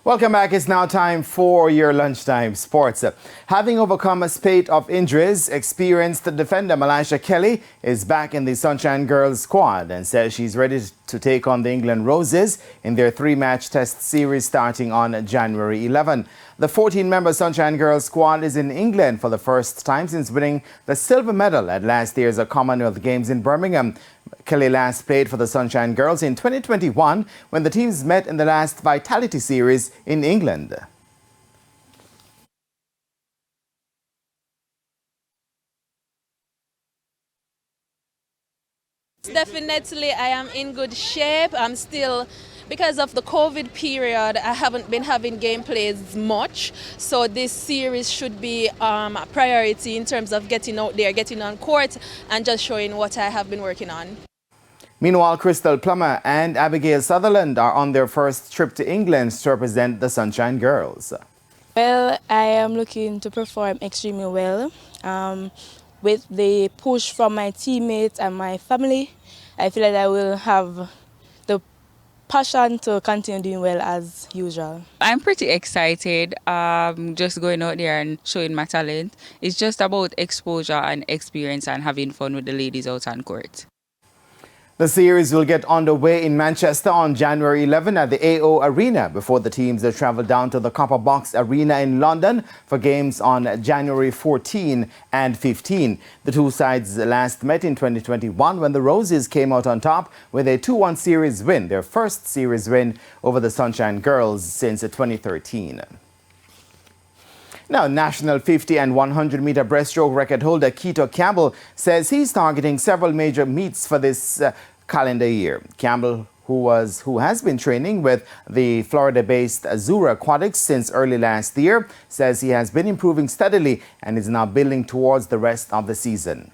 Welcome back. It's now time for your lunchtime sports. Having overcome a spate of injuries, experienced defender Malaysia Kelly is back in the Sunshine Girls squad and says she's ready to take on the England Roses in their three-match test series starting on January 11. The 14-member Sunshine Girls squad is in England for the first time since winning the silver medal at last year's Commonwealth Games in Birmingham. Kelly last played for the Sunshine Girls in 2021 when the teams met in the last Vitality Series in England. Definitely, I am in good shape. I'm still, because of the COVID period, I haven't been having gameplays much. So this series should be a priority in terms of getting out there, getting on court, and just showing what I have been working on. Meanwhile, Crystal Plummer and Abigail Sutherland are on their first trip to England to represent the Sunshine Girls. Well, I am looking to perform extremely well. With the push from my teammates and my family, I feel that I will have the passion to continue doing well as usual. I'm pretty excited, just going out there and showing my talent. It's just about exposure and experience and having fun with the ladies out on court. The series will get underway in Manchester on January 11 at the AO Arena before the teams travel down to the Copper Box Arena in London for games on January 14 and 15. The two sides last met in 2021 when the Roses came out on top with a 2-1 series win, their first series win over the Sunshine Girls since 2013. Now, national 50 and 100-meter breaststroke record holder Kito Campbell says he's targeting several major meets for this calendar year. Campbell, who has been training with the Florida-based Azura Aquatics since early last year, says he has been improving steadily and is now building towards the rest of the season.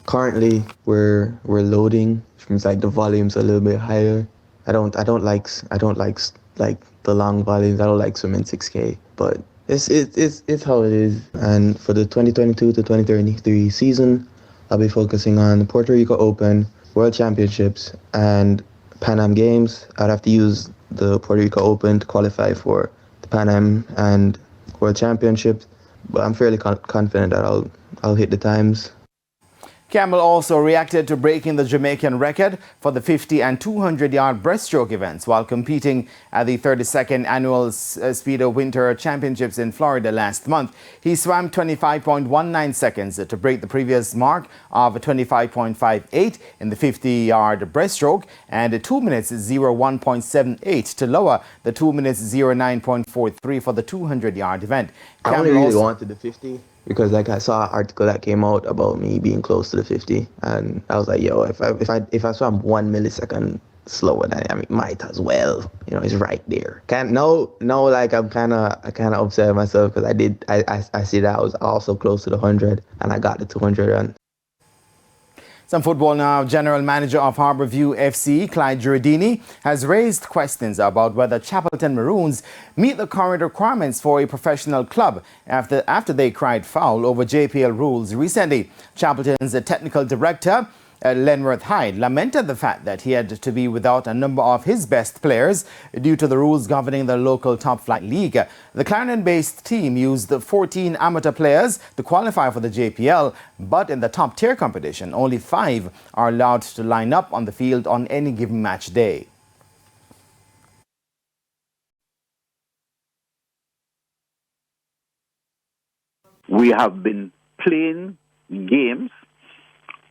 Currently, we're loading, which means like the volume's a little bit higher. I don't like the long volumes. I don't like swimming 6K, but it's how it is. And for the 2022 to 2023 season, I'll be focusing on the Puerto Rico Open, World Championships, and Pan Am Games. I'd have to use the Puerto Rico Open to qualify for the Pan Am and World Championships, but I'm fairly confident that I'll hit the times. Campbell also reacted to breaking the Jamaican record for the 50 and 200-yard breaststroke events while competing at the 32nd Annual Speedo Winter Championships in Florida last month. He swam 25.19 seconds to break the previous mark of 25.58 in the 50-yard breaststroke and 2 minutes 01.78 to lower the 2 minutes 09.43 for the 200-yard event. I only really wanted the 50. Because like I saw an article that came out about me being close to the 50, and I was like, yo, if I swam 1 millisecond slower than I might as well. You know, it's right there. Like I'm kind of upset with myself because I see that I was also close to the 100 and I got the 200 run. Some football now. General Manager of Harbourview FC, Clyde Giardini, has raised questions about whether Chapelton Maroons meet the current requirements for a professional club after they cried foul over JPL rules recently. Chapelton's technical director, Lenworth Hyde, lamented the fact that he had to be without a number of his best players due to the rules governing the local top-flight league. The Clarendon-based team used 14 amateur players to qualify for the JPL, but in the top-tier competition, only 5 are allowed to line up on the field on any given match day. We have been playing games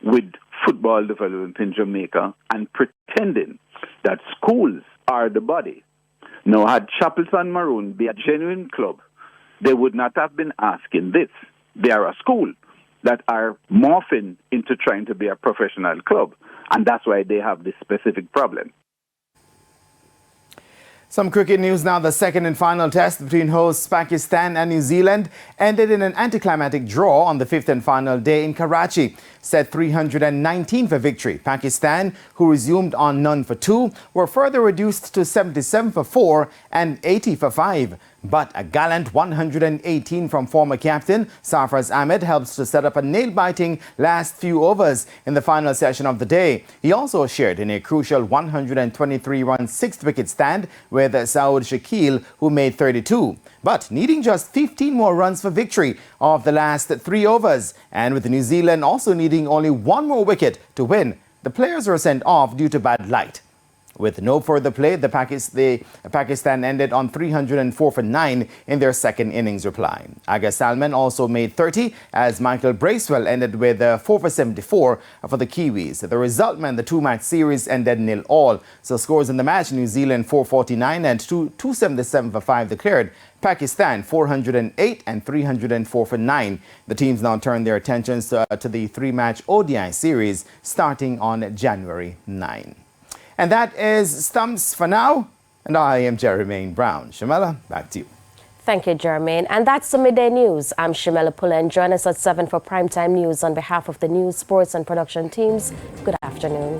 with football development in Jamaica and pretending that schools are the body. Now, had Chapelton Maroon be a genuine club, they would not have been asking this. They are a school that are morphing into trying to be a professional club, and that's why they have this specific problem. Some cricket news now. The second and final test between hosts Pakistan and New Zealand ended in an anticlimactic draw on the fifth and final day in Karachi. Set 319 for victory. Pakistan, who resumed on none for 2, were further reduced to 77 for 4 and 80 for 5. But a gallant 118 from former captain Sarfraz Ahmed helps to set up a nail-biting last few overs in the final session of the day. He also shared in a crucial 123-run sixth-wicket stand with Saud Shakil, who made 32. But needing just 15 more runs for victory of the last 3 overs, and with New Zealand also needing only 1 more wicket to win, the players were sent off due to bad light. With no further play, Pakistan ended on 304 for 9 in their second innings reply. Aga Salman also made 30 as Michael Bracewell ended with 4 for 74 for the Kiwis. The result meant the 2-match series ended 0-all. So scores in the match: New Zealand 449 and 277 for 5 declared. Pakistan 408 and 304 for 9. The teams now turn their attentions to the 3-match ODI series starting on January 9. And that is Stumps for now. And I am Jermaine Brown. Shamela, back to you. Thank you, Jermaine. And that's the Midday News. I'm Shamela Pullen. Join us at 7 for Primetime News. On behalf of the news, sports and production teams, good afternoon.